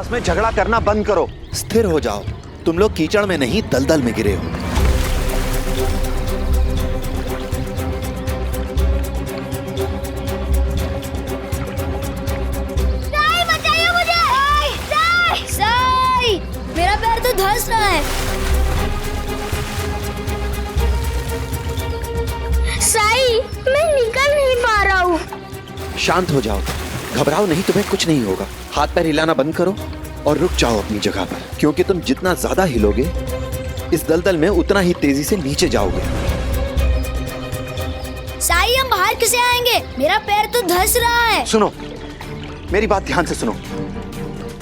आपस में झगड़ा करना बंद करो। स्थिर हो जाओ। तुम लोग कीचड़ में नहीं, दलदल में गिरे हो। साई, बचाइए मुझे। साई, साई, मेरा पैर तो धंस रहा है। साई, मैं निकल नहीं पा रहा हूँ। शांत हो जाओ, घबराओ नहीं, तुम्हें कुछ नहीं होगा। हाथ पैर हिलाना बंद करो और रुक जाओ अपनी जगह पर, क्योंकि तुम जितना ज्यादा हिलोगे इस दलदल में उतना ही तेजी से नीचे जाओगे। साई, हम बाहर कैसे आएंगे? मेरा पैर तो धंस रहा है। सुनो, मेरी बात ध्यान से सुनो।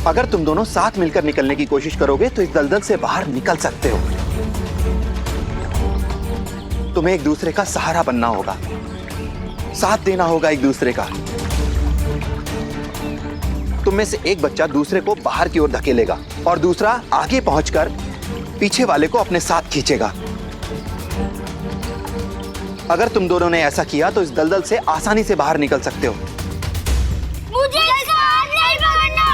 अगर तुम दोनों साथ मिलकर निकलने की कोशिश करोगे तो इस दलदल से बाहर निकल सकते हो। तुम्हें एक दूसरे का सहारा बनना होगा, साथ देना होगा एक दूसरे का। तुम में से एक बच्चा दूसरे को बाहर की ओर धकेलेगा और दूसरा आगे पहुंचकर पीछे वाले को अपने साथ खींचेगा। अगर तुम दोनों ने ऐसा किया तो इस दलदल से आसानी से बाहर निकल सकते हो। मुझे इसका हाथ नहीं पकड़ना।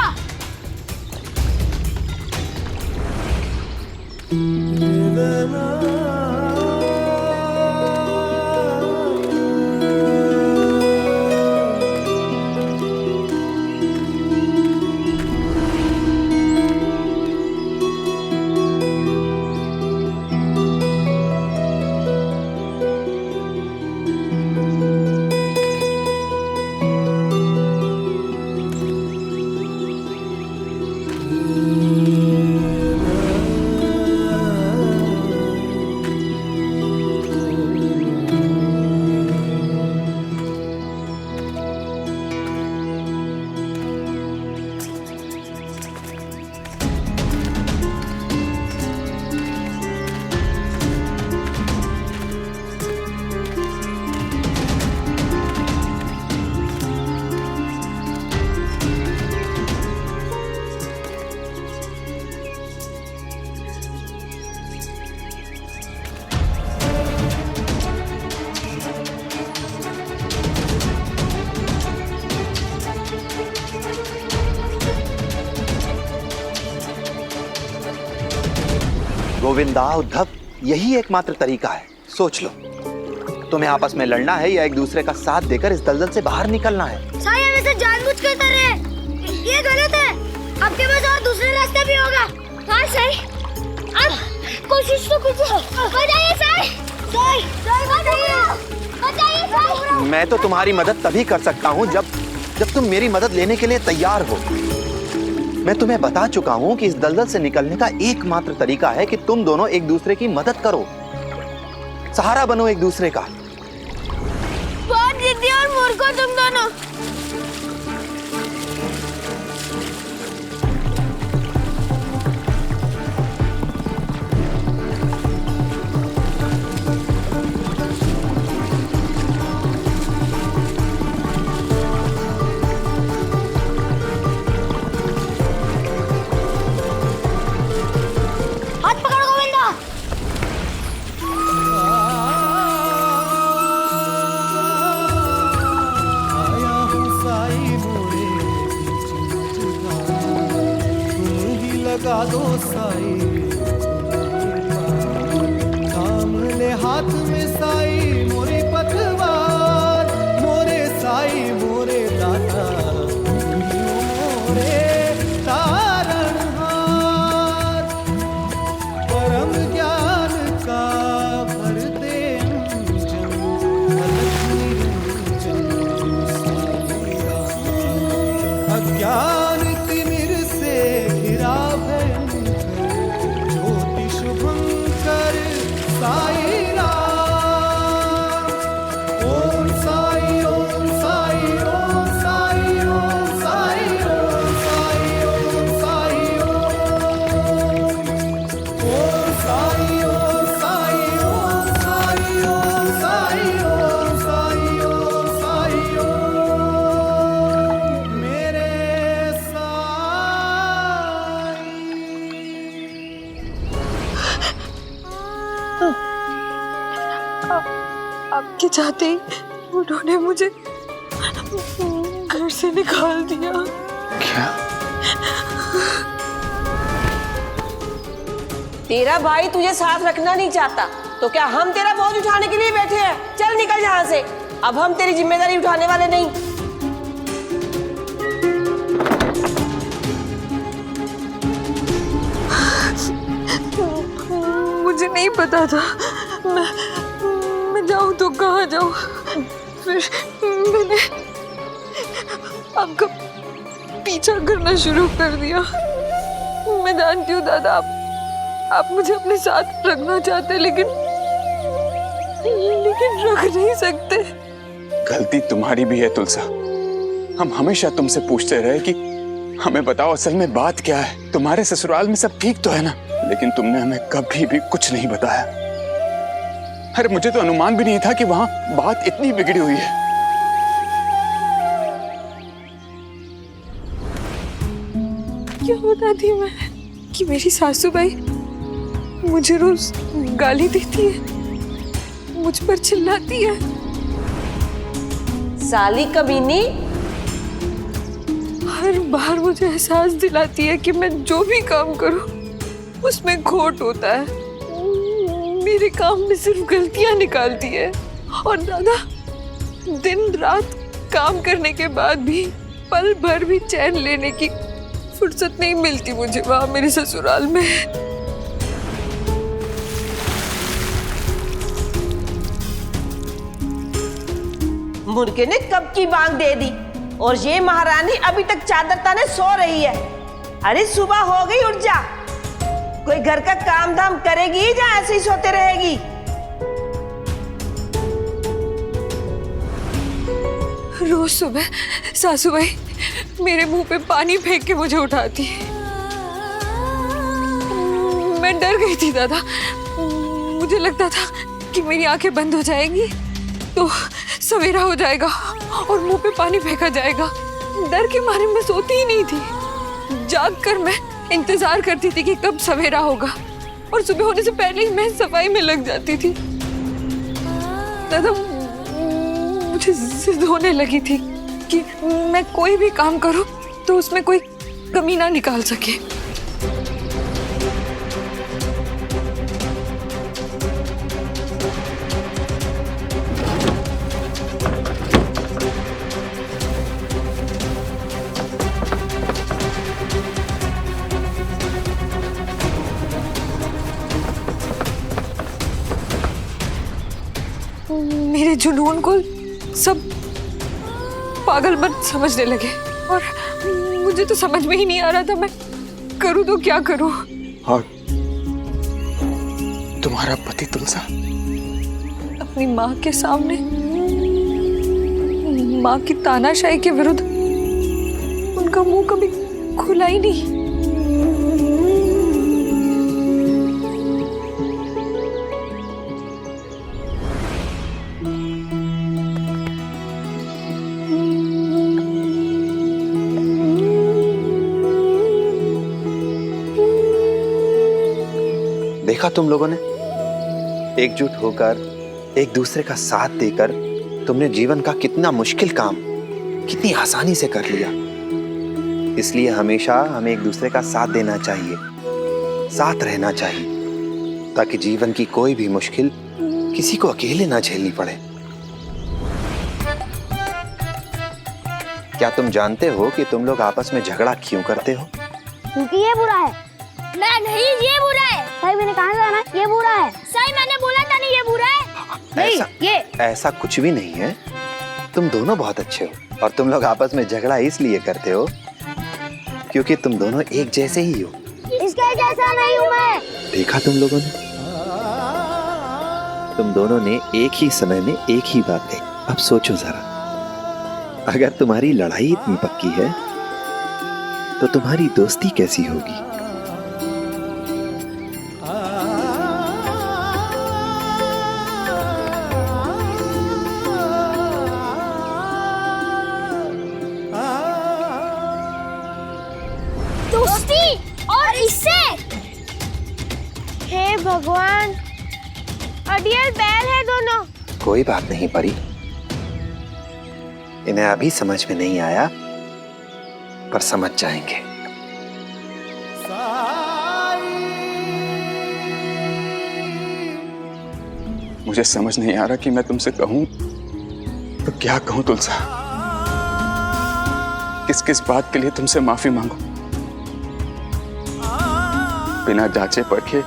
गोविंदा, उद्धव, यही एकमात्र तरीका है। सोच लो, तुम्हें आपस में लड़ना है या एक दूसरे का साथ देकर इस दलदल से बाहर निकलना है। साई, हम इसे जानबूझकर कर रहे हैं। ये गलत है। आपके पास और दूसरे रास्ते भी होगा। हाँ साई, अब कोशिश तो कीजिए। बचाइए साई, साई, साई, बचाइए साई। मैं तो तुम्हारी मदद तभी कर सकता हूँ जब तुम मेरी मदद लेने के लिए तैयार हो। मैं तुम्हें बता चुका हूँ कि इस दलदल से निकलने का एकमात्र तरीका है कि तुम दोनों एक दूसरे की मदद करो, सहारा बनो एक दूसरे का। बहुत जिद्दी और मूर्ख हो तुम दोनों। हाथ पकड़ो गोविंदा। आया हूँ साई मोरे बीच मझधार, तुम ही लगा दो साई थाम ले हाथ में साई मोरी पतवार, मोरे साई मोरे दाता मोरे तारणहार, परम ज्ञान का भर दे अंजन, अलख निरंजन साई राम। अज्ञान तिमिर से घिरा भयंकर, ज्योति शुभंकर साई राम। ओम साई, ओम साई, ओम साई, ओम साई, ओम साई, ओम साई, ओम साई, ओम साई, ओम साई, ओम साई, ओम साई, ओम साई, ओम मेरे साई। आपके चाहते ही उन्होंने मुझे घर से निकाल दिया। क्या? तेरा भाई तुझे साथ रखना नहीं चाहता तो क्या हम तेरा बोझ उठाने के लिए बैठे हैं? चल निकल यहाँ से, अब हम तेरी जिम्मेदारी उठाने वाले नहीं। मुझे नहीं पता था। मैं जाऊं तो कहाँ जाऊं? फिर मैंने आपका पीछा करना शुरू कर दिया। मैं जानती हूँ दादा, आप मुझे अपने साथ रखना चाहते, लेकिन रख नहीं सकते। गलती तुम्हारी भी है तुलसा। हम हमेशा तुमसे पूछते रहे कि हमें बताओ असल में बात क्या है, तुम्हारे ससुराल में सब ठीक तो है ना, लेकिन तुमने हमें कभी भी कुछ नहीं बताया। अरे मुझे तो अनुमान भी नहीं था कि वहां बात इतनी बिगड़ी हुई है। क्या बताती मैं कि मेरी सासू भाई मुझे रोज गाली देती है, मुझ पर चिल्लाती है। साली कमीनी, हर बार मुझे एहसास दिलाती है कि मैं जो भी काम करूं उसमें खोट होता है। मेरे काम में सिर्फ गलतियां निकालती है। और दादा, दिन रात काम करने के बाद भी पल भर भी चैन लेने की फुर्सत नहीं मिलती मुझे वहां मेरे ससुराल में। मुर्गे ने कब की बांग दे दी और ये महारानी अभी तक चादर ताने सो रही है। अरे सुबह हो गई, उठ जा। कोई घर का काम धाम करेगी या ऐसे ही सोते रहेगी? रोज सुबह सासू भाई मेरे मुंह पे पानी फेंक के मुझे उठाती है। मैं डर गई थी दादा। मुझे लगता था कि मेरी आंखें बंद हो जाएंगी तो सवेरा हो जाएगा और मुंह पे पानी फेंका जाएगा। डर के मारे मैं सोती ही नहीं थी। जाग कर मैं इंतजार करती थी कि कब सवेरा होगा, और सुबह होने से पहले ही मैं सफाई में लग जाती थी। दादा, मुझे जिद होने लगी थी कि मैं कोई भी काम करूं तो उसमें कोई कमी ना निकाल सके। मेरे जुनून को सब पागलपन समझने लगे और मुझे तो समझ में ही नहीं आ रहा था मैं करूं तो क्या करूं। और तुम्हारा पति तुलसा? अपनी माँ के सामने माँ की तानाशाही के विरुद्ध उनका मुंह कभी खुला ही नहीं। देखा तुम लोगों ने, एकजुट होकर एक दूसरे का साथ देकर तुमने जीवन का कितना मुश्किल काम कितनी आसानी से कर लिया। इसलिए हमेशा हमें एक दूसरे का साथ देना चाहिए, साथ रहना चाहिए, ताकि जीवन की कोई भी मुश्किल किसी को अकेले ना झेलनी पड़े। क्या तुम जानते हो कि तुम लोग आपस में झगड़ा क्यों करते हो? क्योंकि ये बुरा है। नहीं, ये बुरा है। सही मैंने कहा था ना, ये बुरा है। सही मैंने बोला था नहीं, ये बुरा है। ऐसा कुछ भी नहीं है। तुम दोनों बहुत अच्छे हो और तुम लोग आपस में झगड़ा इसलिए करते हो क्योंकि तुम दोनों एक जैसे ही हो। इसके जैसा नहीं हूँ मैं। देखा तुम लोगों ने, तुम दोनों ने एक ही समय में एक ही बात कही। अब सोचो जरा, अगर तुम्हारी लड़ाई इतनी पक्की है तो तुम्हारी दोस्ती कैसी होगी? दोस्ती और इससे? हे भगवान, अड़ियल बैल है दोनों। कोई बात नहीं परी, इन्हें अभी समझ में नहीं आया पर समझ जाएंगे। मुझे समझ नहीं आ रहा कि मैं तुमसे कहूं तो क्या कहूं तुलसा। किस किस बात के लिए तुमसे माफी मांगू? बिना जांचे परखे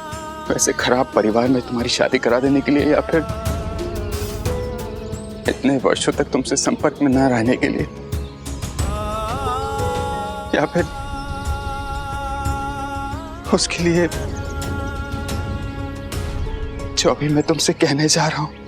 वैसे खराब परिवार में तुम्हारी शादी करा देने के लिए, या फिर इतने वर्षों तक तुमसे संपर्क में न रहने के लिए, या फिर उसके लिए जो अभी मैं तुमसे कहने जा रहा हूं।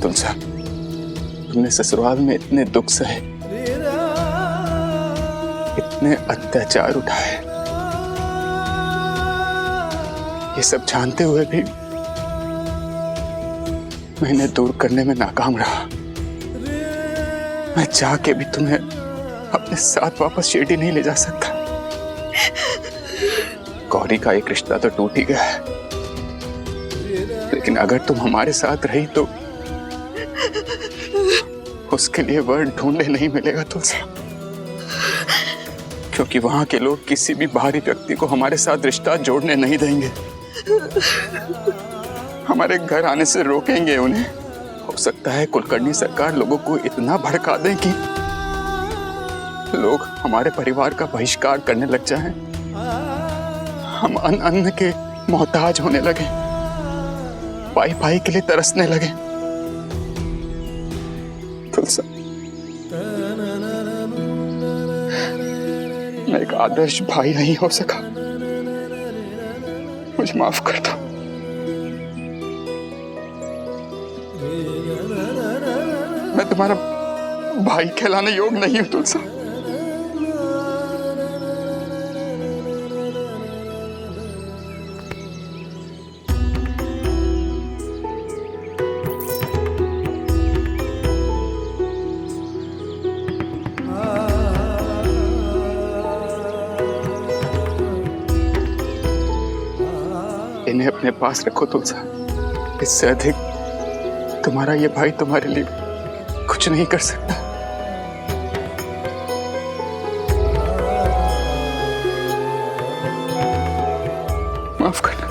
तुलसा, तुमने ससुराल में इतने दुख सहे, इतने अत्याचार उठाए, ये सब जानते हुए भी मैं इन्हें दूर करने में नाकाम रहा। मैं चाह के भी तुम्हें अपने साथ वापस शिरडी नहीं ले जा सकता। गौरी का एक रिश्ता तो टूट ही गया है, लेकिन अगर तुम हमारे साथ रही तो उसके लिए वर्ण ढूंढने नहीं मिलेगा तुलसा, क्योंकि वहां के लोग किसी भी बाहरी व्यक्ति को हमारे साथ रिश्ता जोड़ने नहीं देंगे। हमारे घर आने से रोकेंगे उन्हें। हो सकता है कुलकर्णी सरकार लोगों को इतना भड़का दें कि लोग हमारे परिवार का बहिष्कार करने लग जाएं। हम अन्न के मोहताज होने लगे, पाई पाई के लिए तरसने लगे। तुलसा, मैं एक आदर्श भाई नहीं हो सका, मुझे माफ कर दो। मैं तुम्हारा भाई कहलाने योग्य नहीं हूं तुलसा। इन्हें अपने पास रखो तुलसा। इससे अधिक तुम्हारा ये भाई तुम्हारे लिए कुछ नहीं कर सकता। माफ करना।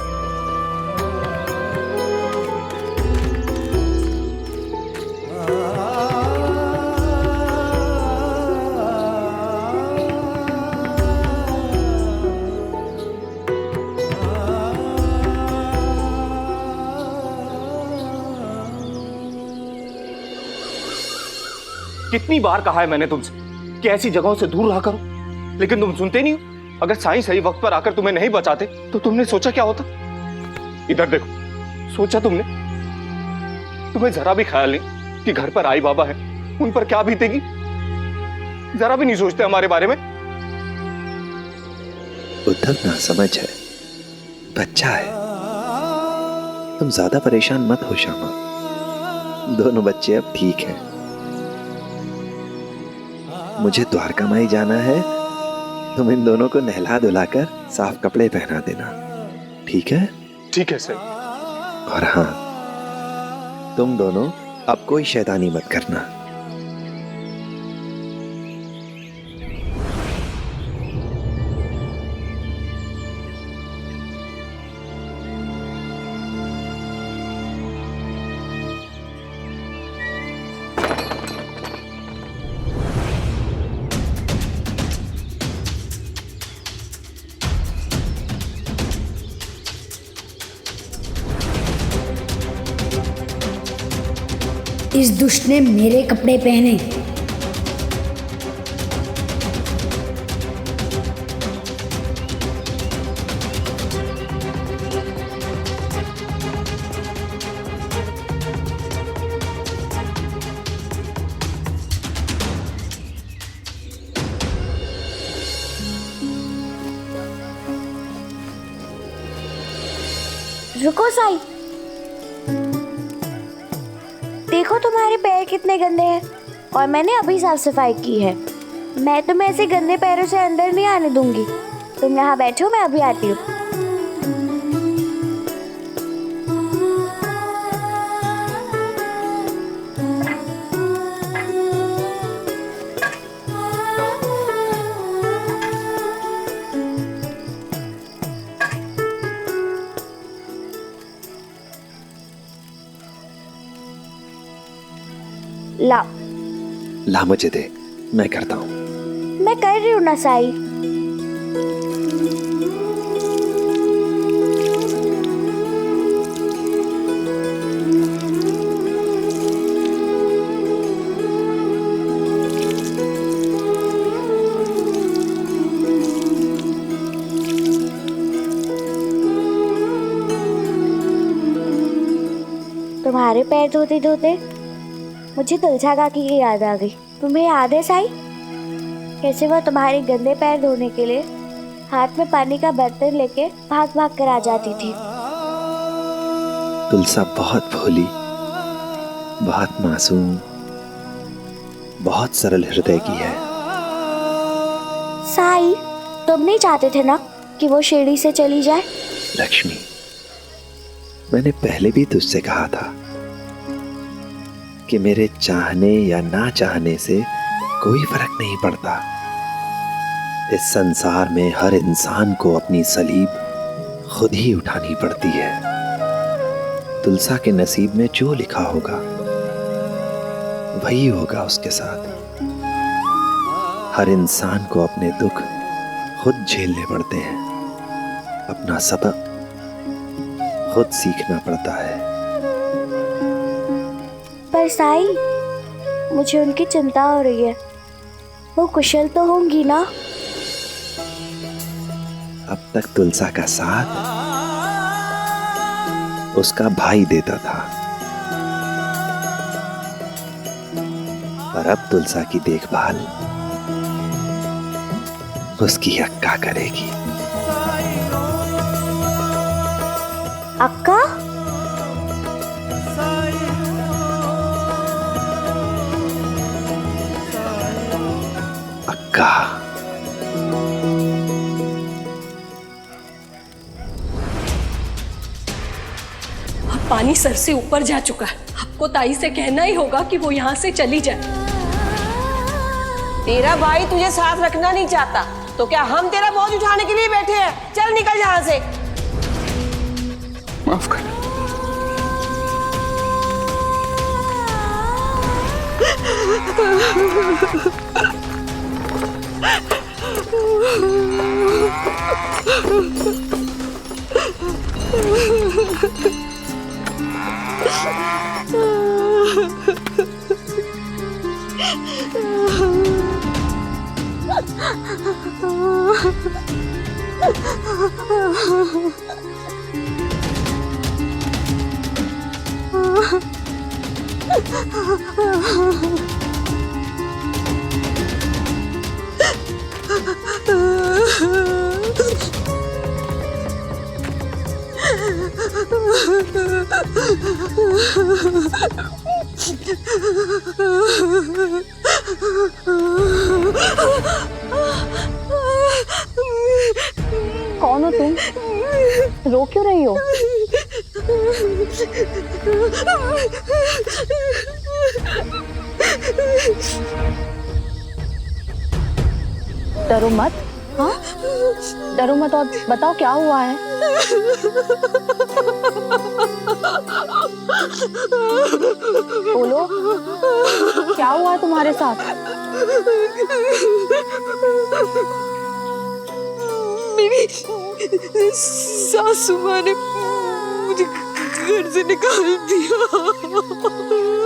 कितनी बार कहा है मैंने तुमसे कि ऐसी जगहों से दूर रहा करो, लेकिन तुम सुनते नहीं हो। अगर साईं सही वक्त पर आकर तुम्हें नहीं बचाते तो तुमने सोचा क्या होता? इधर देखो, सोचा तुमने? तुम्हें जरा भी ख्याल नहीं कि घर पर आई बाबा है, उन पर क्या बीतेगी? जरा भी नहीं सोचते हमारे बारे में। उद्धव ना समझ है, बच्चा है। तुम ज्यादा परेशान मत हो श्यामा, दोनों बच्चे अब ठीक हैं। मुझे द्वारका माई जाना है, तुम इन दोनों को नहला धुलाकर साफ कपड़े पहना देना, ठीक है? ठीक है सर। और हाँ, तुम दोनों अब कोई शैतानी मत करना। इस दुष्ट ने मेरे कपड़े पहने। रुको साई, देखो तुम्हारे पैर कितने गंदे हैं और मैंने अभी साफ सफाई की है। मैं तुम्हें ऐसे गंदे पैरों से अंदर नहीं आने दूंगी। तुम यहाँ बैठो, मैं अभी आती हूँ। ला ला मुझे दे, मैं करता हूँ। मैं कर रही हूँ ना साई। तुम्हारे पैर धोते धोते मुझे तुलसा काकी की याद आ गई। तुम्हें याद है साई, कैसे वो तुम्हारे गंदे पैर धोने के लिए हाथ में पानी का बर्तन लेके भाग भाग कर आ जाती थी। तुलसा बहुत भोली, बहुत मासूम, बहुत सरल हृदय की है। साई, तुम नहीं चाहते थे ना कि वो शिरडी से चली जाए? लक्ष्मी, मैंने पहले भी तुझसे कहा था कि मेरे चाहने या ना चाहने से कोई फर्क नहीं पड़ता। इस संसार में हर इंसान को अपनी सलीब खुद ही उठानी पड़ती है। तुलसा के नसीब में जो लिखा होगा वही होगा उसके साथ। हर इंसान को अपने दुख खुद झेलने पड़ते हैं, अपना सबक खुद सीखना पड़ता है। पर साई, मुझे उनकी चिंता हो रही है। वो कुशल तो होंगी ना? अब तक तुलसा का साथ उसका भाई देता था, पर अब तुलसा की देखभाल उसकी अक्का करेगी। अक्का? अक्का। अब पानी सर से ऊपर जा चुका है। आपको ताई से कहना ही होगा कि वो यहाँ से चली जाए। तेरा भाई तुझे साथ रखना नहीं चाहता तो क्या हम तेरा बोझ उठाने के लिए बैठे हैं? चल निकल यहाँ से। माफ कर। कौन हो तुम? रो क्यों रही हो? डरो मत। हाँ, डरो मत और बताओ क्या हुआ है। बोलो, क्या हुआ तुम्हारे साथ? मेरी सासू माँ ने मुझे घर से निकाल दिया।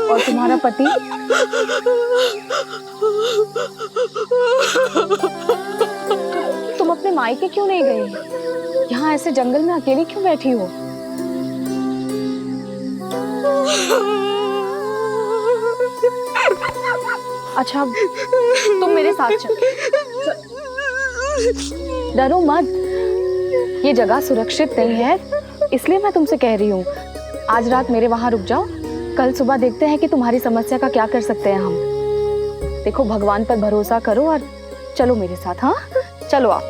और तुम्हारा पति? तुम अपने मायके क्यों नहीं गई? यहाँ ऐसे जंगल में अकेली क्यों बैठी हो? अच्छा, तुम मेरे साथ चलो। डरो मत, ये जगह सुरक्षित नहीं है। इसलिए मैं तुमसे कह रही हूँ आज रात मेरे वहाँ रुक जाओ, कल सुबह देखते हैं कि तुम्हारी समस्या का क्या कर सकते हैं हम। देखो भगवान पर भरोसा करो और चलो मेरे साथ। हाँ चलो आप।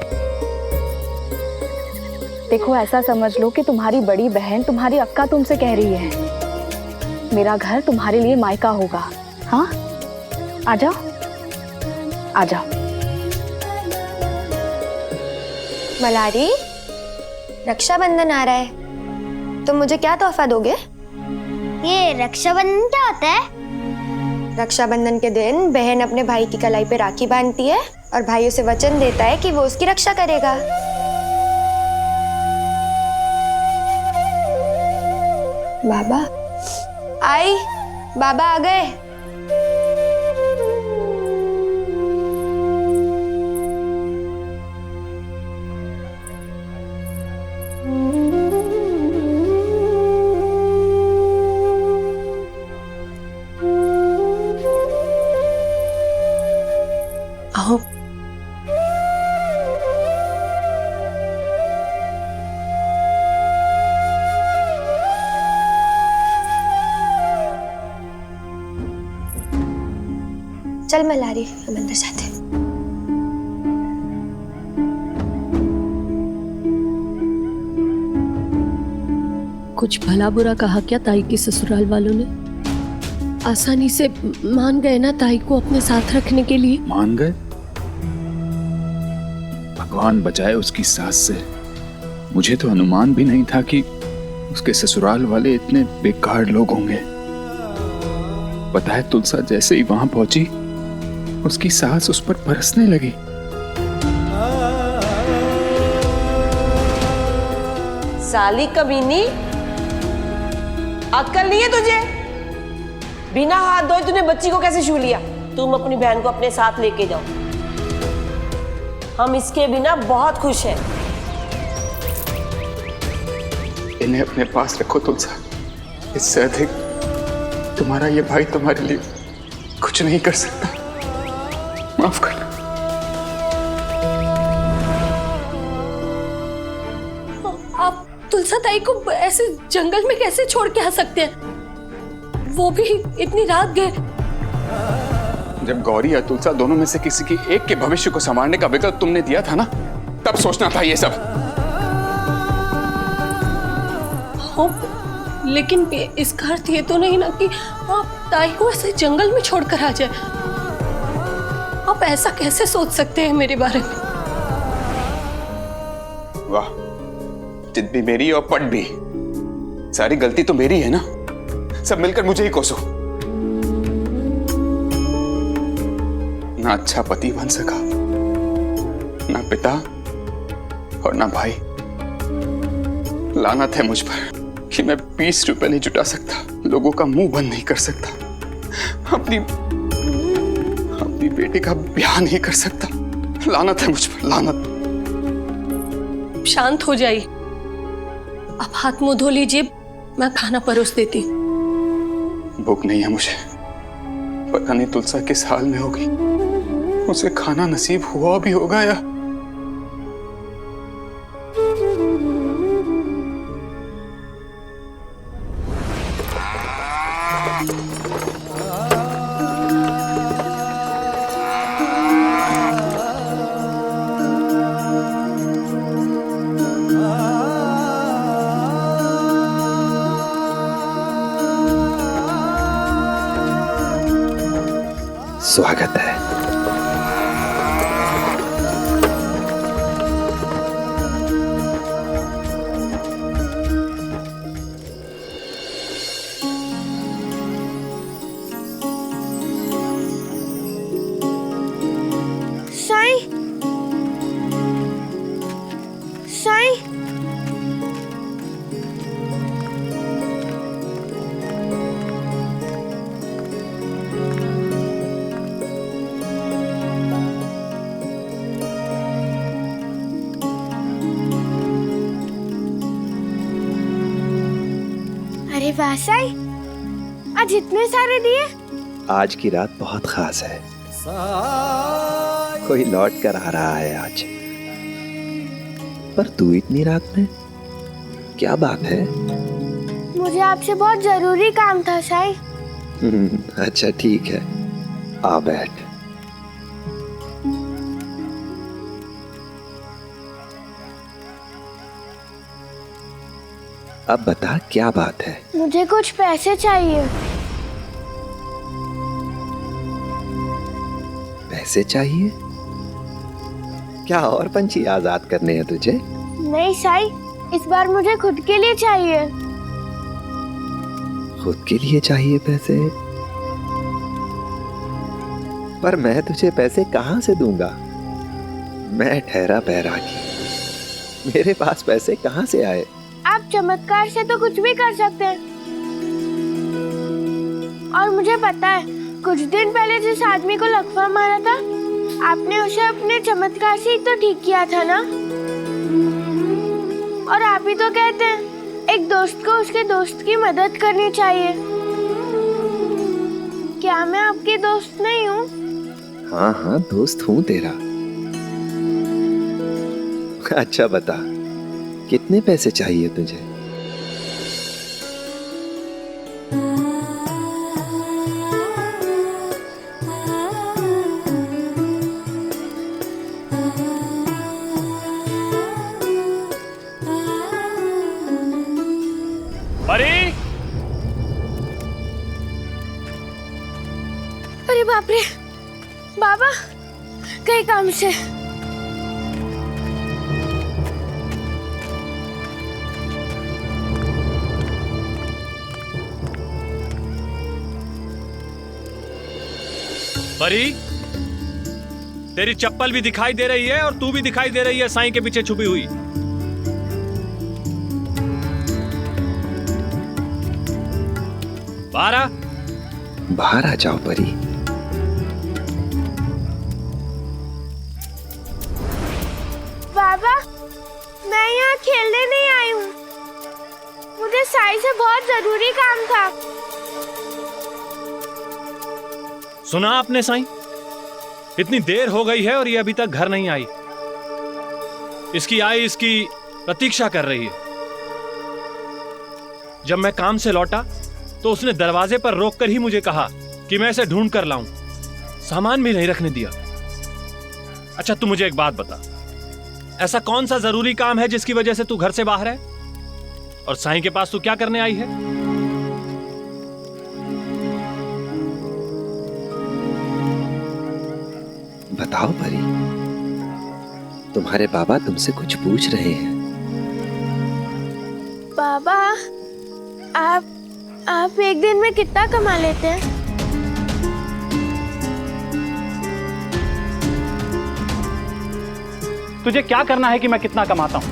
देखो ऐसा समझ लो कि तुम्हारी बड़ी बहन तुम्हारी अक्का तुमसे कह रही है मेरा घर तुम्हारे लिए मायका होगा। हाँ आ जाओ आ जाओ। मलारी, रक्षाबंधन आ रहा है, तुम मुझे क्या तोहफा दोगे? ये रक्षाबंधन क्या होता है? रक्षाबंधन के दिन बहन अपने भाई की कलाई पे राखी बांधती है और भाई उसे वचन देता है कि वो उसकी रक्षा करेगा। बाबा बाबा आ गए। आओ। चल मलारी, हम अंदर जाते हैं। कुछ भला बुरा कहा क्या ताई के ससुराल वालों ने? आसानी से मान गए ना ताई को अपने साथ रखने के लिए? मान गए? भगवान बचाए उसकी सास से। मुझे तो अनुमान भी नहीं था कि उसके ससुराल वाले इतने बेकार लोग होंगे। पता है तुलसा जैसे ही वहां पहुंची उसकी सास उस पर बरसने लगी। साली कमीनी, अक्ल नहीं है तुझे? बिना हाथ धोए तूने बच्ची को कैसे छू लिया? तुम अपनी बहन को अपने साथ लेके जाओ, हम इसके बिना बहुत खुश हैं। इन्हें अपने पास रखो तुलसा, इससे अधिक तुम्हारा ये भाई तुम्हारे लिए कुछ नहीं कर सकता। माफ करना। आप तुलसा ताई को ऐसे जंगल में कैसे छोड़ के आ सकते हैं? वो भी इतनी रात गए। जब गौरी या तुलसा दोनों में से किसी की एक के भविष्य को संभालने का विकल्प तुमने दिया था ना, तब सोचना था ये सब। लेकिन इसका अर्थ ये तो नहीं ना कि आप ताई को ऐसे जंगल में छोड़कर आ जाए। आप ऐसा कैसे सोच सकते हैं मेरे बारे में? वाह, जिद भी मेरी और पट भी। सारी गलती तो मेरी है ना, सब मिलकर मुझे ही कोसो। ना अच्छा पति बन सका, ना पिता और ना भाई। लानत है मुझ पर कि मैं 20 रुपए नहीं जुटा सकता, लोगों का मुंह बंद नहीं कर सकता, अपनी बेटी का ब्याह नहीं कर सकता। लानत है मुझ पर, लानत। शांत हो जाइए, आप हाथ मुंह धो लीजिए, मैं खाना परोस देती। भूख नहीं है मुझे। पता नहीं तुलसा किस हाल में होगी, उसे खाना नसीब हुआ भी होगा या स्वागत है। साईं, साईं, अरे वाह साईं, आज इतने सारे दिए। आज की रात बहुत खास है, कोई लौट कर आ रहा है आज। पर तू इतनी रात में क्या बात है? मुझे आपसे बहुत जरूरी काम था साईं। अच्छा ठीक है, आ बैठ। अब बता क्या बात है? मुझे कुछ पैसे चाहिए। पैसे चाहिए? क्या और पंछी आजाद करने हैं तुझे? नहीं साईं, इस बार मुझे खुद के लिए चाहिए। खुद के लिए चाहिए पैसे? पर मैं तुझे पैसे कहां से दूंगा? मैं ठहरा बैरागी, मेरे पास पैसे कहां से आए? आप चमत्कार से तो कुछ भी कर सकते हैं। और मुझे पता है, कुछ दिन पहले जिस आदमी को लकवा मारा था, आपने उसे अपने चमत्कार से ही तो ठीक किया था ना। और आप ही तो कहते हैं, एक दोस्त को उसके दोस्त की मदद करनी चाहिए। क्या मैं आपकी दोस्त नहीं हूँ? हाँ हाँ, दोस्त हूँ तेरा। अच्छा बता, कितने पैसे चाहिए तुझे? परी, अरे बाप रे, बाबा कई काम से। परी, तेरी चप्पल भी दिखाई दे रही है और तू भी दिखाई दे रही है साईं के पीछे छुपी हुई। बाहर आ। बाहर आ जाओ परी। बाबा, मैं यहाँ खेलने नहीं आई हूँ। मुझे साईं से बहुत जरूरी काम था। सुना आपने साईं? इतनी देर हो गई है और ये अभी तक घर नहीं आई। इसकी आई इसकी प्रतीक्षा कर रही है। जब मैं काम से लौटा तो उसने दरवाजे पर रोककर ही मुझे कहा कि मैं इसे ढूंढ कर लाऊं। सामान भी नहीं रखने दिया। अच्छा तू मुझे एक बात बता, ऐसा कौन सा जरूरी काम है जिसकी वजह से तू घर से बाहर है? और साईं के पास तू क्या करने आई है? बताओ परी, तुम्हारे बाबा तुमसे कुछ पूछ रहे हैं। बाबा, आप एक दिन में कितना कमा लेते हैं? तुझे क्या करना है कि मैं कितना कमाता हूं?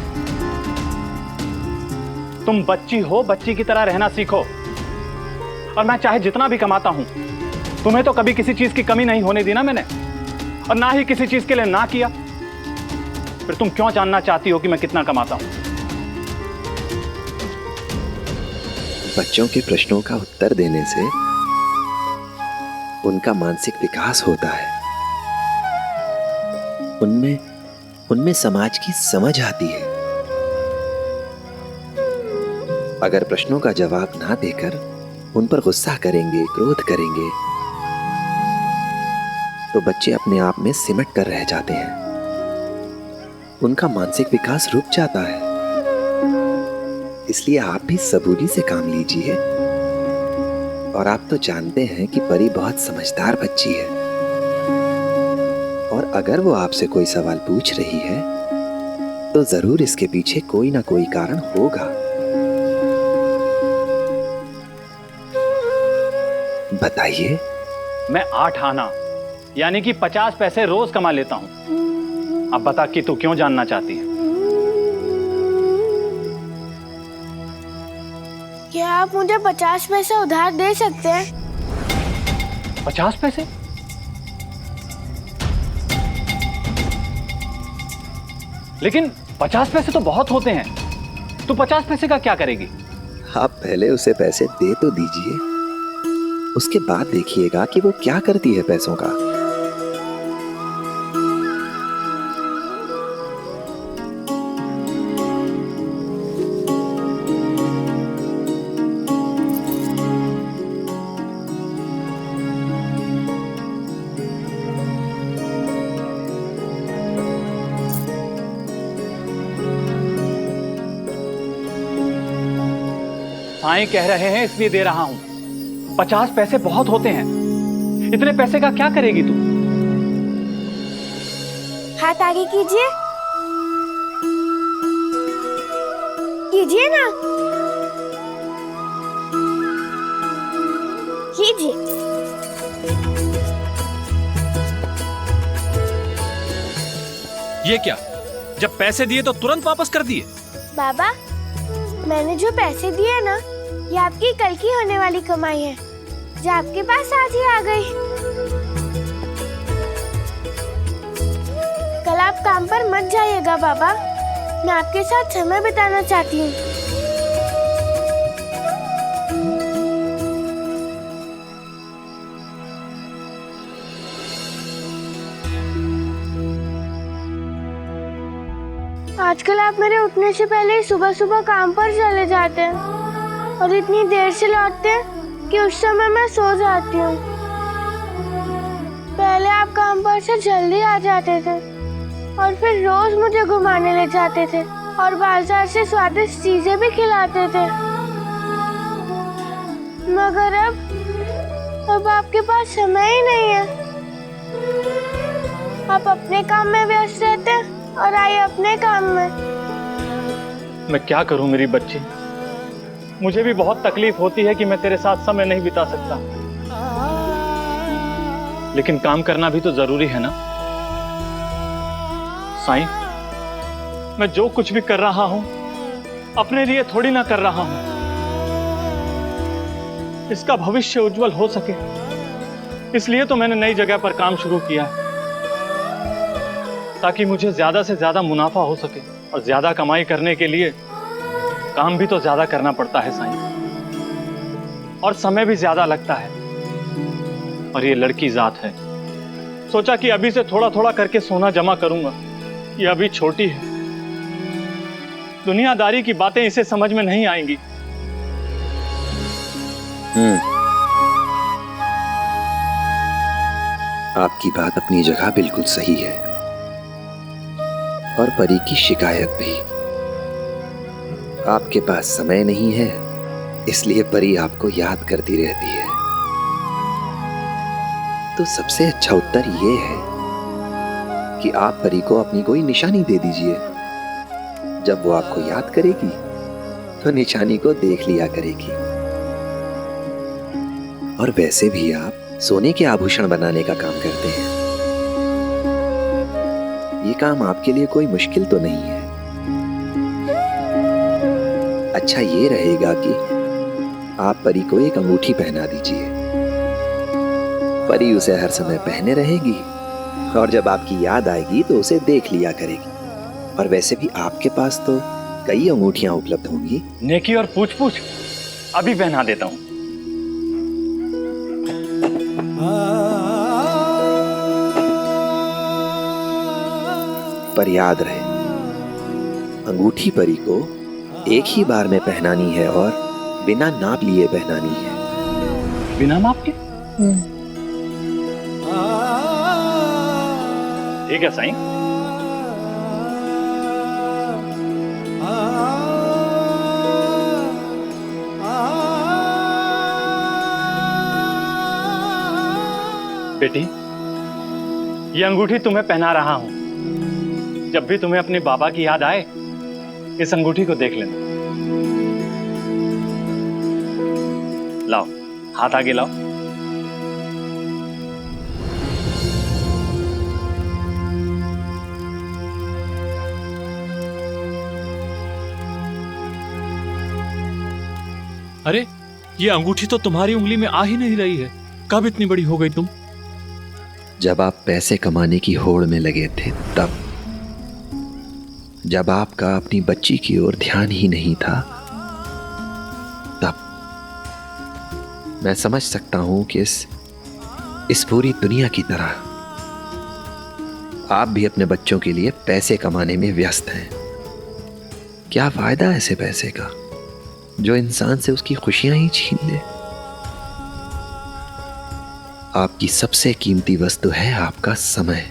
तुम बच्ची हो, बच्ची की तरह रहना सीखो। और मैं चाहे जितना भी कमाता हूं, तुम्हें तो कभी किसी चीज की कमी नहीं होने दी ना मैंने, और ना ही किसी चीज के लिए ना किया। फिर तुम क्यों जानना चाहती हो कि मैं कितना कमाता हूं? बच्चों के प्रश्नों का उत्तर देने से उनका मानसिक विकास होता है। उनमें समाज की समझ आती है। अगर प्रश्नों का जवाब ना देकर उन पर गुस्सा करेंगे, क्रोध करेंगे, तो बच्चे अपने आप में सिमट कर रह जाते हैं। उनका मानसिक विकास रुक जाता है। इसलिए आप भी सबूरी से काम लीजिए। और आप तो जानते हैं कि परी बहुत समझदार बच्ची है, और अगर वो आपसे कोई सवाल पूछ रही है तो जरूर इसके पीछे कोई ना कोई कारण होगा। बताइए। मैं 8 आना यानी कि 50 पैसे रोज कमा लेता हूं। अब बता कि तू क्यों जानना चाहती है? क्या आप मुझे 50 पैसे उधार दे सकते हैं? 50 पैसे? लेकिन 50 पैसे तो बहुत होते हैं। तू 50 पैसे का क्या करेगी? आप पहले उसे पैसे दे तो दीजिए, उसके बाद देखिएगा कि वो क्या करती है पैसों का। साईं कह रहे हैं इसलिए दे रहा हूं। 50 पैसे बहुत होते हैं। इतने पैसे का क्या करेगी तू? हाथ आगे कीजिए, कीजिए ना, कीजिए। ये क्या, जब पैसे दिए तो तुरंत वापस कर दिए? बाबा, मैंने जो पैसे दिए ना, ये आपकी कल की होने वाली कमाई है, जो आपके पास आज ही आ गई। कल आप काम पर मत जाइएगा बाबा, मैं आपके साथ समय बिताना चाहती हूँ। आजकल आप मेरे उठने से पहले ही सुबह सुबह काम पर चले जाते हैं और इतनी देर से लौटते हैं कि उस समय मैं सो जाती हूँ। पहले आप काम पर से जल्दी आ जाते थे और फिर रोज मुझे घुमाने ले जाते थे और बाजार से स्वादिष्ट चीजें भी खिलाते थे। मगर अब आपके पास समय ही नहीं है। आप अपने काम में व्यस्त रहते हैं और आई अपने काम में। मैं क्या करूं मेरी बच्ची, मुझे भी बहुत तकलीफ होती है कि मैं तेरे साथ समय नहीं बिता सकता, लेकिन काम करना भी तो जरूरी है ना। साईं, मैं जो कुछ भी कर रहा हूं अपने लिए थोड़ी ना कर रहा हूं, इसका भविष्य उज्जवल हो सके इसलिए तो मैंने नई जगह पर काम शुरू किया है, ताकि मुझे ज्यादा से ज्यादा मुनाफा हो सके। और ज्यादा कमाई करने के लिए काम भी तो ज्यादा करना पड़ता है साईं, और समय भी ज्यादा लगता है। और ये लड़की जात है, सोचा कि अभी से थोड़ा थोड़ा करके सोना जमा करूंगा। ये अभी छोटी है, दुनियादारी की बातें इसे समझ में नहीं आएंगी। आपकी बात अपनी जगह बिल्कुल सही है, और परी की शिकायत भी। आपके पास समय नहीं है, इसलिए परी आपको याद करती रहती है। तो सबसे अच्छा उत्तर ये है कि आप परी को अपनी कोई निशानी दे दीजिए। जब वो आपको याद करेगी तो निशानी को देख लिया करेगी। और वैसे भी आप सोने के आभूषण बनाने का काम करते हैं, ये काम आपके लिए कोई मुश्किल तो नहीं है। अच्छा ये रहेगा कि आप परी को एक अंगूठी पहना दीजिए। परी उसे हर समय पहने रहेगी और जब आपकी याद आएगी तो उसे देख लिया करेगी। और वैसे भी आपके पास तो कई अंगूठियां उपलब्ध होंगी। नेकी और पूछ पूछ अभी पहना देता हूं। पर याद रहे, अंगूठी परी को एक ही बार में पहनानी है और बिना नाप लिए पहनानी है। बिना नाप के? ठीक है साईं। बेटी, ये अंगूठी तुम्हें पहना रहा हूं। जब भी तुम्हें अपने बाबा की याद आए, इस अंगूठी को देख लेना। लाओ, हाथ आगे लाओ। अरे, ये अंगूठी तो तुम्हारी उंगली में आ ही नहीं रही है। कब इतनी बड़ी हो गई तुम? जब आप पैसे कमाने की होड़ में लगे थे तब, जब आपका अपनी बच्ची की ओर ध्यान ही नहीं था तब। मैं समझ सकता हूं कि इस पूरी दुनिया की तरह आप भी अपने बच्चों के लिए पैसे कमाने में व्यस्त हैं। क्या फायदा ऐसे पैसे का जो इंसान से उसकी खुशियां ही छीन ले। आपकी सबसे कीमती वस्तु है आपका समय,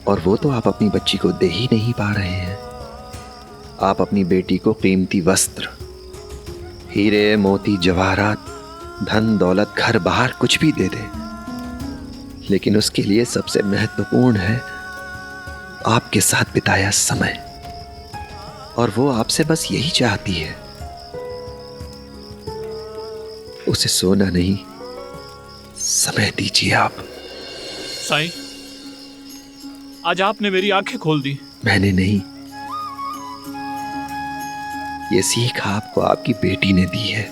और वो तो आप अपनी बच्ची को दे ही नहीं पा रहे हैं। आप अपनी बेटी को कीमती वस्त्र, हीरे मोती जवाहरात धन दौलत घर बाहर कुछ भी दे दे, लेकिन उसके लिए सबसे महत्वपूर्ण है आपके साथ बिताया समय। और वो आपसे बस यही चाहती है, उसे सोना नहीं समय दीजिए आप। साईं, आज आपने मेरी आंखें खोल दी। मैंने नहीं, ये सीख आपको आपकी बेटी ने दी है।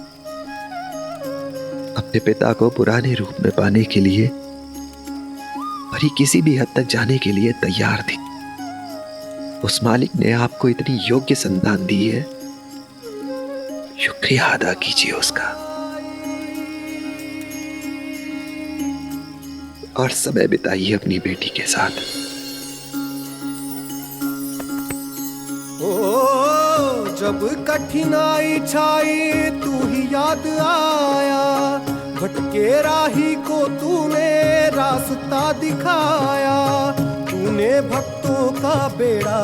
अपने पिता को पुराने रूप में पाने के लिए परी किसी भी हद तक जाने के लिए तैयार थी। उस मालिक ने आपको इतनी योग्य संतान दी है, शुक्रिया अदा कीजिए उसका। और समय बिताइए अपनी बेटी के साथ। ओ जब कठिनाई छाई तू ही याद आया, भटके राही को तूने रास्ता दिखाया, तूने भक्तों का बेड़ा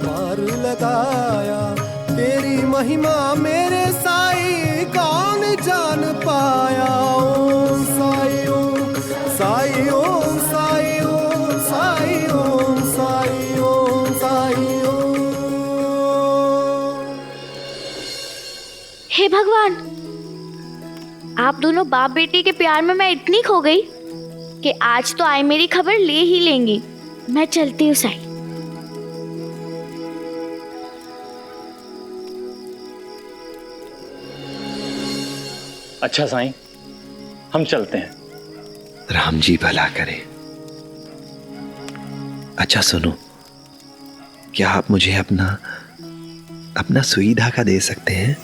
पार लगाया। तेरी महिमा मेरे साईं कौन जान पाया। ओम साईं ओम साईं ओम साईं ओम साईं ओम साईं ओम साईं ओम। हे भगवान, आप दोनों बाप बेटी के प्यार में मैं इतनी खो गई कि आज तो आई मेरी खबर ले ही लेंगी। मैं चलती हूँ साईं। अच्छा साईं, हम चलते हैं। राम जी भला करें। अच्छा सुनो, क्या आप मुझे अपना सुई धागा दे सकते हैं?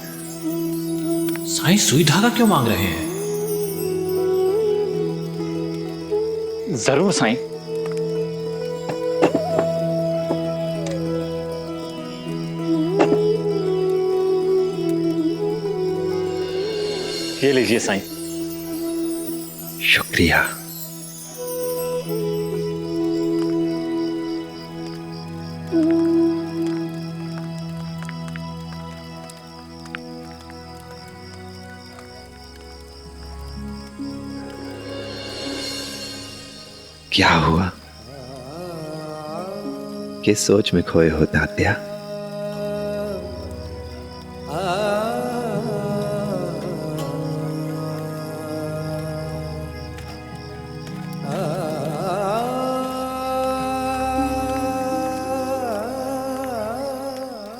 साईं, सुई धागा क्यों मांग रहे हैं? जरूर साईं। ये लीजिए साईं। शुक्रिया। क्या हुआ? किस सोच में खोए हो तात्या?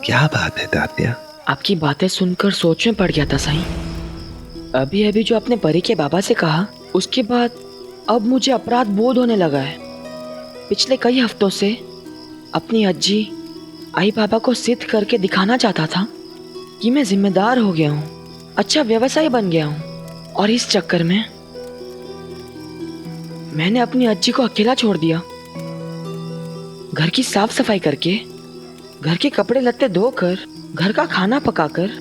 क्या बात है तात्या? आपकी बातें सुनकर सोच में पड़ गया था साईं। अभी अभी जो आपने परी के बाबा से कहा, उसके बाद अब मुझे अपराध बोध होने लगा है। पिछले कई हफ्तों से अपनी अज्जी आई बाबा को सिद्ध करके दिखाना चाहता था कि मैं जिम्मेदार हो गया हूँ, अच्छा व्यवसायी बन गया हूँ, और इस चक्कर में मैंने अपनी अज्जी को अकेला छोड़ दिया। घर की साफ सफाई करके, घर के कपड़े लत्ते धोकर, घर का खाना पकाकर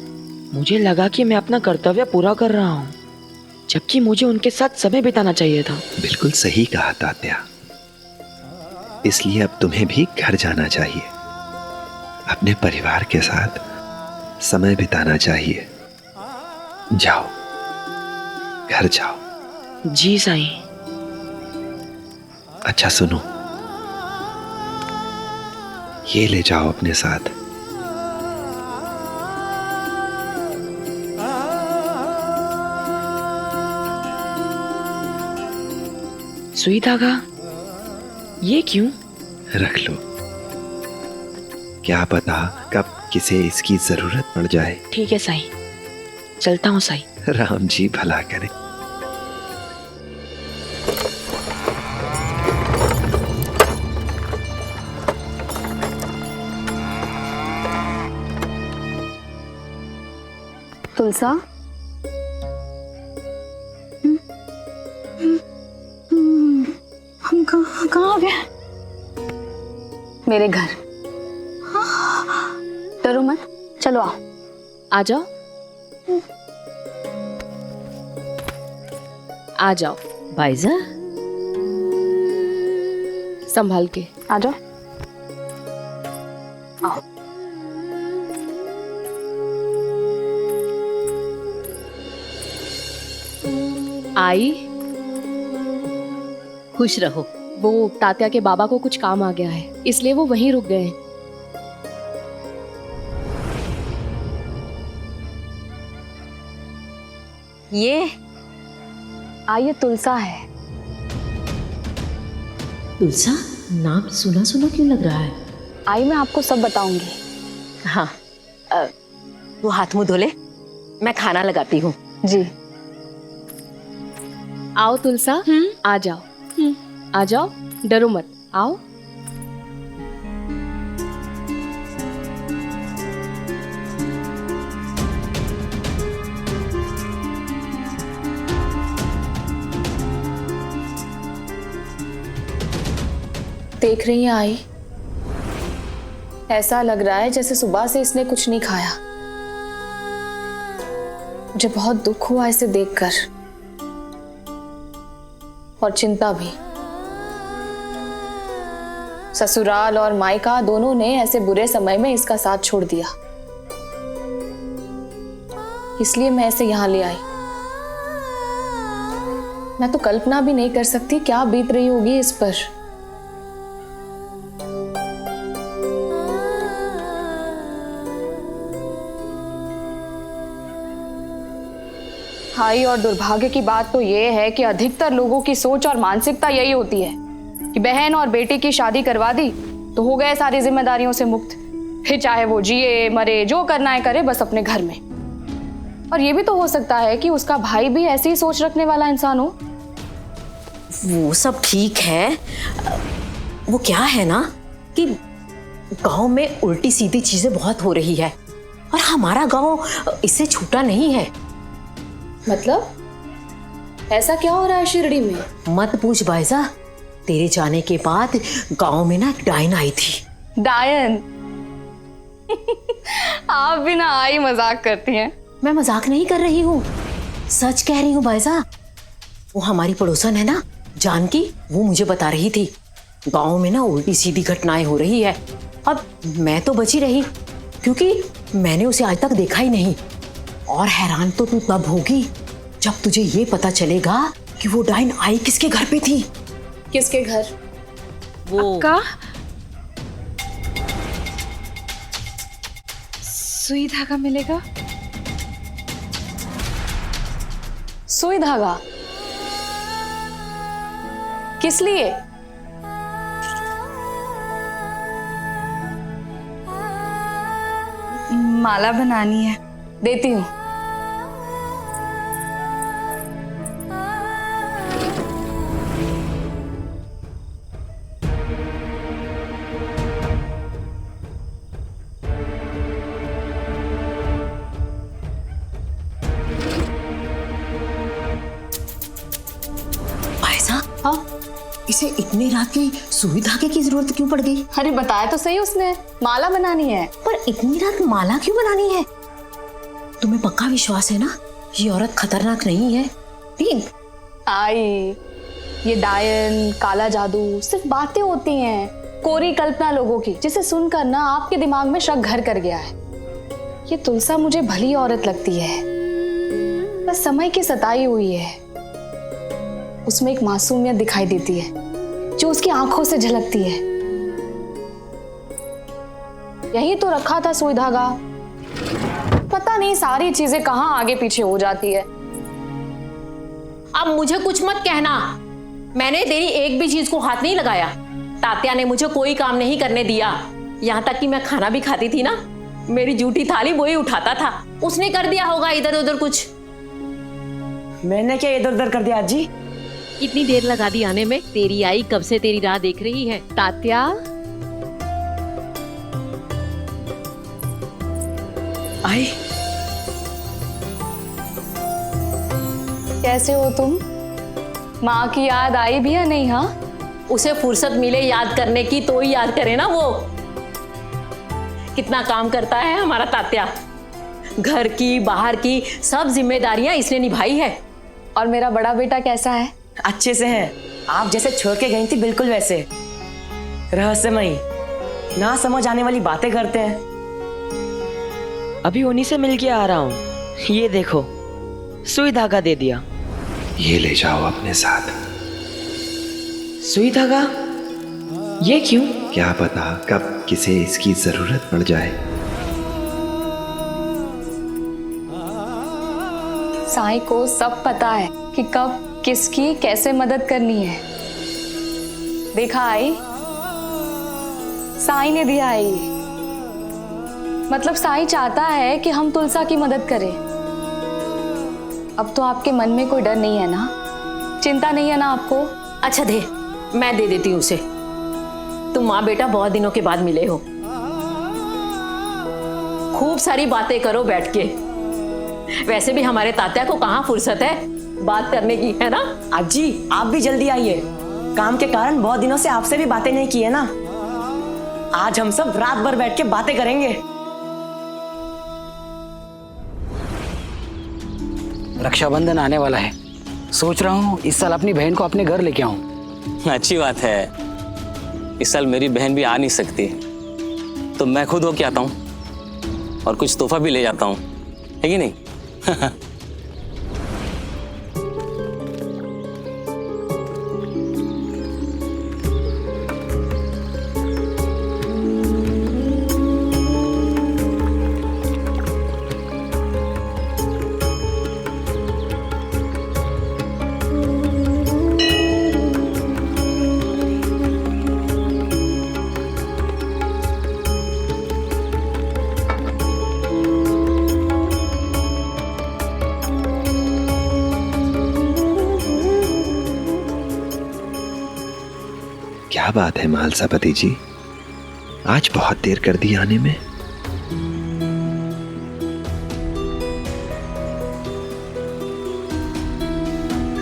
मुझे लगा कि मैं अपना कर्तव्य पूरा कर रहा हूँ, जबकि मुझे उनके साथ समय बिताना चाहिए था। बिल्कुल सही कहा तात्या। इसलिए अब तुम्हें भी घर जाना चाहिए, अपने परिवार के साथ समय बिताना चाहिए। जाओ, घर जाओ। जी साईं। अच्छा सुनो, ये ले जाओ अपने साथ। सुई धागा? ये क्यों? रख लो, क्या पता कब किसे इसकी जरूरत पड़ जाए। ठीक है साईं, चलता हूँ साईं। राम जी भला करे। तुलसा, हम कहाँ आ गए? मेरे घर। डरो मत, चलो आओ। आ जाओ, आ जाओ बाइजा, संभाल के आ जाओ। आओ। आई खुश रहो। वो तात्या के बाबा को कुछ काम आ गया है, इसलिए वो वहीं रुक गए हैं। ये तुलसा है। तुलसा नाम सुना सुना क्यों लग रहा है? आई मैं आपको सब बताऊंगी। हाँ तू हाथ मुंह धो ले, मैं खाना लगाती हूँ। जी। आओ तुलसा, आ जाओ। आ जाओ, डरो मत, आओ। देख रही हैं आई, ऐसा लग रहा है जैसे सुबह से इसने कुछ नहीं खाया। मुझे बहुत दुख हुआ इसे देखकर, और चिंता भी। ससुराल और मायका दोनों ने ऐसे बुरे समय में इसका साथ छोड़ दिया, इसलिए मैं इसे यहां ले आई। मैं तो कल्पना भी नहीं कर सकती क्या बीत रही होगी इस पर। हाई और दुर्भाग्य की बात तो ये है कि अधिकतर लोगों की सोच और मानसिकता यही होती है कि बहन और बेटी की शादी करवा दी तो हो गए सारी जिम्मेदारियों से मुक्त, फिर चाहे वो जिए मरे जो करना है करे बस अपने घर में। और ये भी तो हो सकता है कि उसका भाई भी ऐसी ही सोच रखने वाला इंसान हो। वो सब ठीक है, वो क्या है ना कि गांव में उल्टी सीधी चीजें बहुत हो रही है और हमारा गांव इससे छूटा नहीं है। मतलब ऐसा क्या हो रहा है शिरडी में? मत पूछ बायजा, तेरे जाने के बाद गांव में ना एक डायन आई थी। डायन? आप भी ना आई मजाक करती हैं। मैं मजाक नहीं कर रही हूँ, सच कह रही हूँ बायजा। वो हमारी पड़ोसन है ना जानकी, वो मुझे बता रही थी गांव में ना उल्टी सीधी घटनाएं हो रही है। अब मैं तो बची रही क्योंकि मैंने उसे आज तक देखा ही नहीं। और हैरान तो तू तब होगी जब तुझे ये पता चलेगा कि वो डायन आई किसके घर पे थी। किसके घर? वो का सुई धागा मिलेगा? सुई धागा? किस लिए? माला बनानी है। देती हूँ। भाईसा, हाँ इसे इतनी रात की सुई धागे की जरूरत क्यों पड़ गई? अरे बताया तो सही उसने, माला बनानी है। पर इतनी रात माला क्यों बनानी है? तुम्हें पक्का विश्वास है ना ये औरत खतरनाक नहीं है? ठीक आई, ये डायन काला जादू सिर्फ बातें होती हैं, कोरी कल्पना लोगों की, जिसे सुनकर ना आपके दिमाग में शक घर कर गया है। ये तुलसा मुझे भली औरत लगती है, बस समय की सताई हुई है। उसमें एक मासूमियत दिखाई देती है जो उसकी आंखों से झलकती है। यही तो रखा था सुई धागा, पता नहीं सारी चीजें कहां आगे पीछे हो जाती है। अब मुझे कुछ मत कहना, मैंने तेरी एक भी चीज को हाथ नहीं लगाया। तात्या ने मुझे कोई काम नहीं करने दिया, यहाँ तक कि मैं खाना भी खाती थी ना, मेरी जूठी थाली वो ही उठाता था। उसने कर दिया होगा इधर उधर कुछ। मैंने क्या इधर उधर कर दिया अजी? इतनी देर लगा दी आने में, तेरी आई कब से तेरी राह देख रही है। तात्या, आई कैसे हो तुम? माँ की याद आई भी या नहीं? हाँ, उसे फुर्सत मिले याद करने की तो ही याद करे ना। वो कितना काम करता है हमारा तात्या, घर की बाहर की सब जिम्मेदारियां इसने निभाई है। और मेरा बड़ा बेटा कैसा है? अच्छे से है, आप जैसे छोड़ के गई थी बिल्कुल वैसे, रहस्यमयी, ना समझ आने वाली बातें करते हैं। अभी उन्हीं से मिल के आ रहा हूँ। ये देखो, सुई धागा दे दिया। ये ले जाओ अपने साथ। सुई धागा? ये क्यों? क्या पता कब किसे इसकी जरूरत पड़ जाए। साईं को सब पता है कि कब किसकी कैसे मदद करनी है। देखा आई, साईं ने दिया है ये। मतलब साईं चाहता है कि हम तुलसा की मदद करें। अब तो आपके मन में कोई डर नहीं है ना, चिंता नहीं है ना आपको? अच्छा दे, मैं दे देती हूँ उसे। तुम माँ बेटा बहुत दिनों के बाद मिले हो, खूब सारी बातें करो बैठ के। वैसे भी हमारे तात्या को कहाँ फुर्सत है बात करने की, है ना? आजी आप भी जल्दी आइए, काम के कारण बहुत दिनों से आपसे भी बातें नहीं की है ना। आज हम सब रात भर बैठ के बातें करेंगे। रक्षाबंधन आने वाला है, सोच रहा हूँ इस साल अपनी बहन को अपने घर लेके आऊं। अच्छी बात है। इस साल मेरी बहन भी आ नहीं सकती, तो मैं खुद होके आता हूँ और कुछ तोहफा भी ले जाता हूँ, है कि नहीं? क्या बात है मालसापति जी, आज बहुत देर कर दी आने में।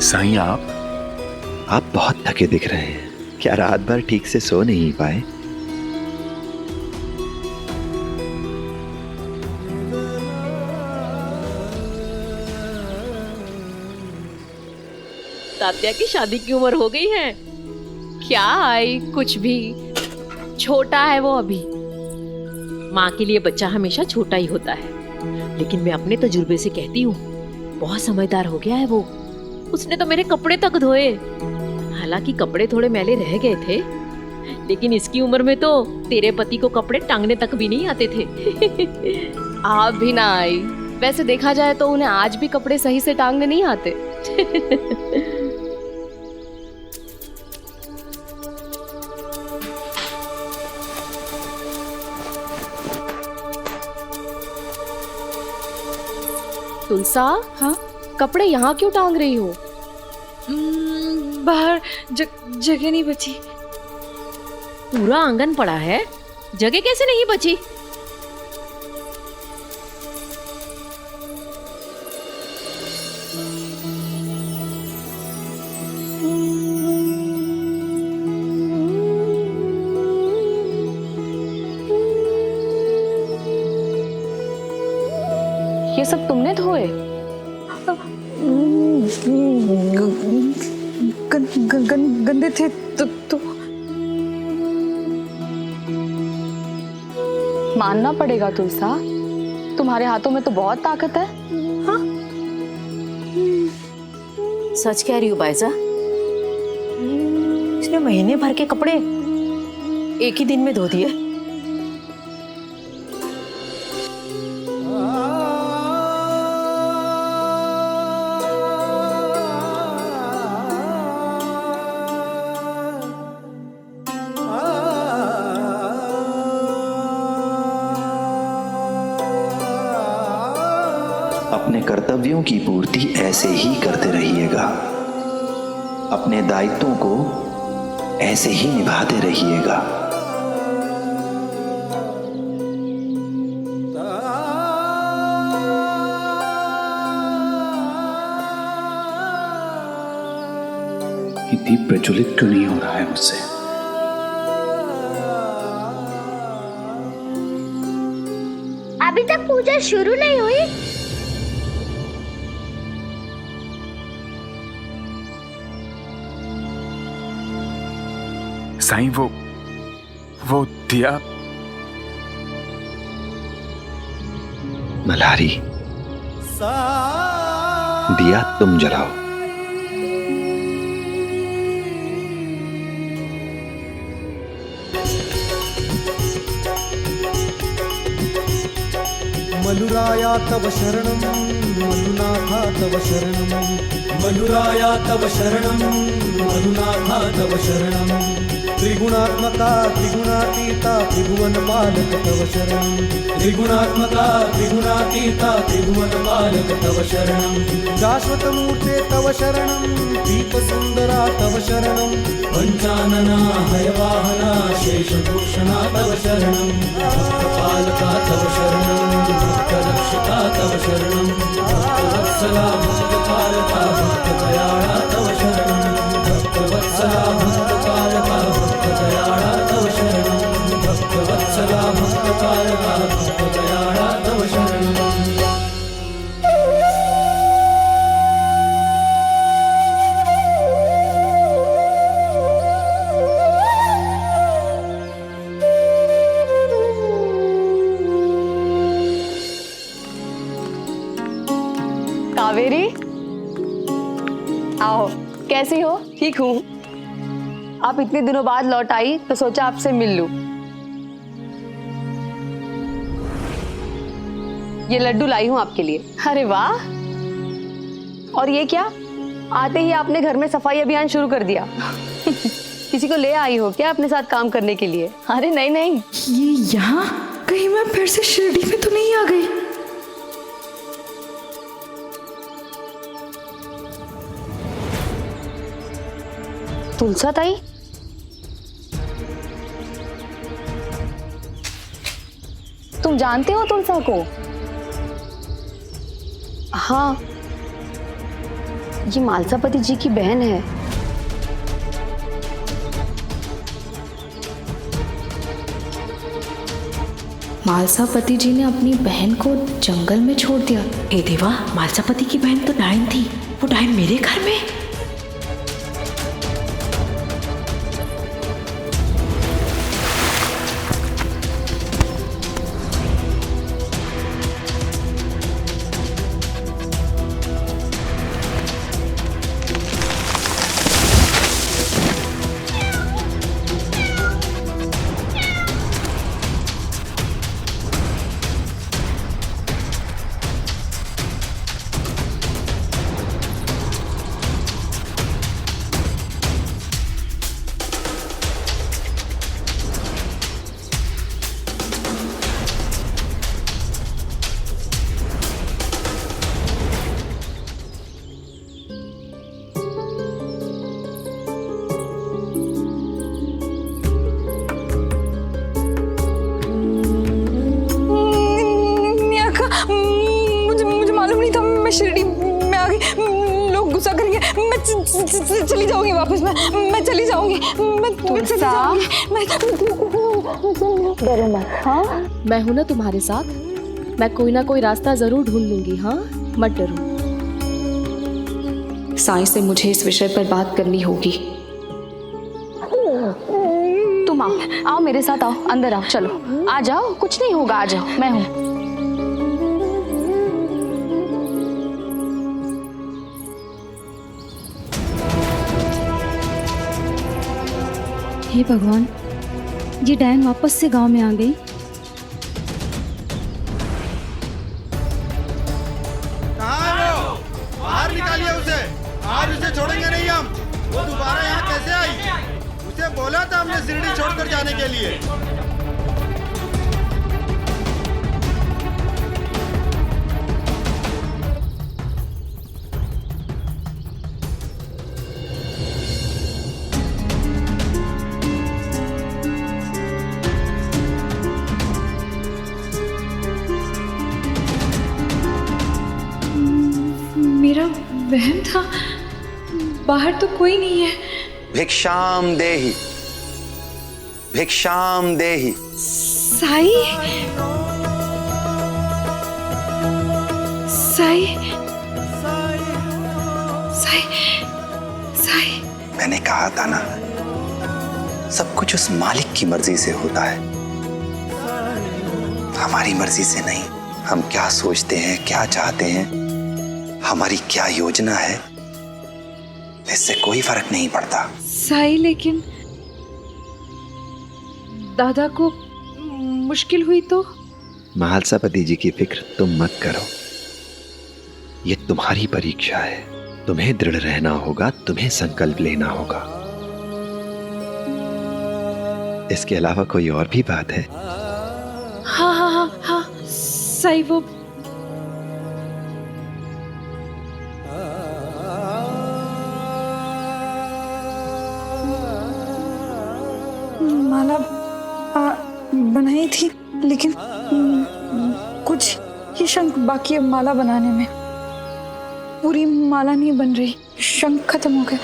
साईं आप बहुत थके दिख रहे हैं, क्या रात भर ठीक से सो नहीं पाए? तात्या की शादी की उम्र हो गई है क्या? आई कुछ भी, छोटा है वो अभी। माँ के लिए बच्चा हमेशा छोटा ही होता है, लेकिन मैं अपने तजुर्बे से कहती हूँ बहुत समझदार हो गया है वो। उसने तो मेरे कपड़े तक धोए, हालांकि कपड़े थोड़े मैले रह गए थे, लेकिन इसकी उम्र में तो तेरे पति को कपड़े टांगने तक भी नहीं आते थे। आप भी ना आई, वैसे देखा जाए तो उन्हें आज भी कपड़े सही से टांगने नहीं आते। तुलसा, हाँ कपड़े यहाँ क्यों टांग रही हो? बाहर जगह नहीं बची। पूरा आंगन पड़ा है, जगह कैसे नहीं बची? ये सब तुमने धोए? गंदे थे तो मानना पड़ेगा तुलसा, तुम्हारे हाथों में तो बहुत ताकत है। हाँ? सच कह रही हूँ बायजा, इसने महीने भर के कपड़े एक ही दिन में धो दिए। अपने कर्तव्यों की पूर्ति ऐसे ही करते रहिएगा, अपने दायित्वों को ऐसे ही निभाते रहिएगा। ये दीप प्रज्वलित क्यों नहीं हो रहा है मुझसे? अभी तक पूजा शुरू नहीं हुई। साईं वो दिया। मल्हारी, दिया तुम जलाओ, मनुराया तव शरणं मधुनाथा तव शरणं मनुराया तव शरणं मधुनाथा तव शरणं त्रिगुणात्मका त्रिगुणातीता त्रिभुवन पालक तव शरणं त्रिगुणात्मका त्रिगुणातीता त्रिभुवन पालक तव शरणं शाश्वत मूर्ते तव शरणं दीप सुंदरा तव शरणं पंचानना हयवाहना शेषभूषणा तव शरणं भक्तपालका तव शरणं भक्तरक्षका तव शरणं भक्तवत्सला भक्तपालका भक्तदयाळा तव शरणं भक्तवत्सला भक्तपालका भक्तदयाळा तव शरणं भक्तवत्सला भक्तपालका भक्तदयाळा तव शरणं कावेरी, आओ। कैसी हो? ठीक हूँ। आप इतने दिनों बाद लौट आई तो सोचा आपसे मिल लूं। ये लड्डू लाई हूँ आपके लिए। अरे वाह! और ये क्या? आते ही आपने घर में सफाई अभियान शुरू कर दिया। किसी को ले आई हो क्या अपने साथ काम करने के लिए? अरे नहीं नहीं, ये यहाँ कहीं मैं फिर से शिरडी में तो नहीं आ गई? तुलसा ताई, तुम जानते हो तुलसा को? हाँ, ये मालसापति जी की बहन है। मालसापति जी ने अपनी बहन को जंगल में छोड़ दिया। हे देवा, मालसापति की बहन तो डायन थी, वो डायन मेरे घर में? शिरडी में आ गई, लोग गुस्सा करेंगे, मैं चली जाऊंगी वापस, मैं चली जाऊंगी, मैं डरो मत। हाँ, मैं हूं ना तुम्हारे साथ, मैं कोई ना कोई रास्ता जरूर ढूंढ लूंगी। हाँ, मत डरो। साईं से मुझे इस विषय पर बात करनी होगी। तुम आओ, आओ मेरे साथ, आओ अंदर आओ, चलो आ जाओ, कुछ नहीं होगा, आ जाओ, मैं हूँ। हे भगवान, ये डायन वापस से गांव में आ गई। कहाँ है वो? बाहर निकालिए उसे, आज उसे छोड़ेंगे नहीं हम। वो दोबारा यहाँ कैसे आई? उसे बोला था हमने शिरडी छोड़कर जाने के लिए। मेरा वहम था, बाहर तो कोई नहीं है। भिक्षाम देहि, भिक्षाम देहि। साई, साई, साई, साई। मैंने कहा था ना, सब कुछ उस मालिक की मर्जी से होता है, हमारी मर्जी से नहीं। हम क्या सोचते हैं, क्या चाहते हैं, हमारी क्या योजना है, इससे कोई फर्क नहीं पड़ता। साई, लेकिन दादा को मुश्किल हुई तो? महालसापति जी की फिक्र तुम मत करो। ये तुम्हारी परीक्षा है, तुम्हें दृढ़ रहना होगा, तुम्हें संकल्प लेना होगा। इसके अलावा कोई और भी बात है? हाँ हाँ हाँ हाँ सही, वो माला बनाई थी, लेकिन कुछ ही शंख बाकी है माला बनाने में। पूरी माला नहीं बन रही, शंख खत्म हो गया।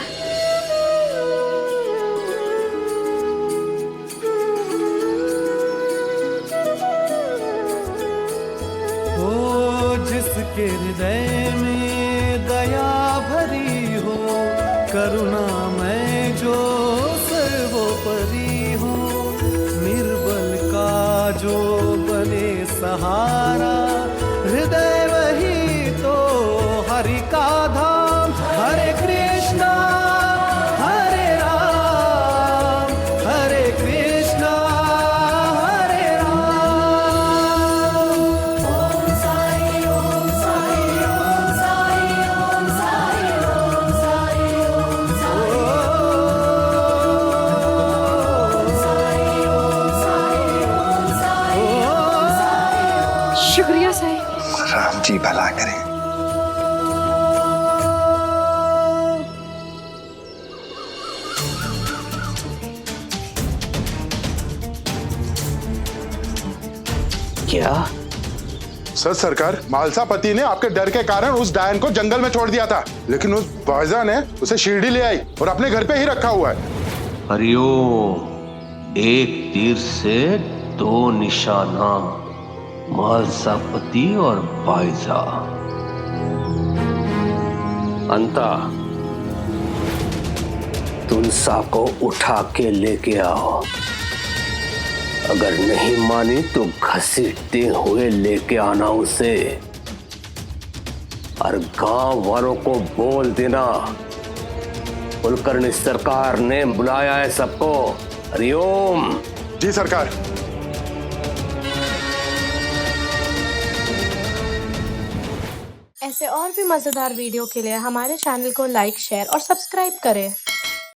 ओ जिसके हृदय में दया भरी हो, करुणा में जो सर्वोपरि हो, निर्बल का जो बने सहारा, हृदय वही तो हरि का धाम। हरे कृष्णा हरे राम, हरे कृष्णा हरे राम। ओम साई ओम साई ओम साई ओम साई ओम साई ओम साई ओम साई ओम साई। शुक्रिया साई। राम जी भला करें। क्या? सर सरकार, मालसापति ने आपके डर के कारण उस डायन को जंगल में छोड़ दिया था, लेकिन उस बाइजा ने उसे शिरडी ले आई और अपने घर पे ही रखा हुआ है। हरिओम, एक तीर से दो निशाना, मालसापति और बाइजा। अंता तुलसा को उठा के लेके आओ, अगर नहीं मानी तो घसीटते हुए लेके आना उसे, और गांव वालों को बोल देना कुलकर्णी सरकार ने बुलाया है सबको। हरिओम। जी सरकार। ऐसे और भी मजेदार वीडियो के लिए हमारे चैनल को लाइक, शेयर और सब्सक्राइब करें।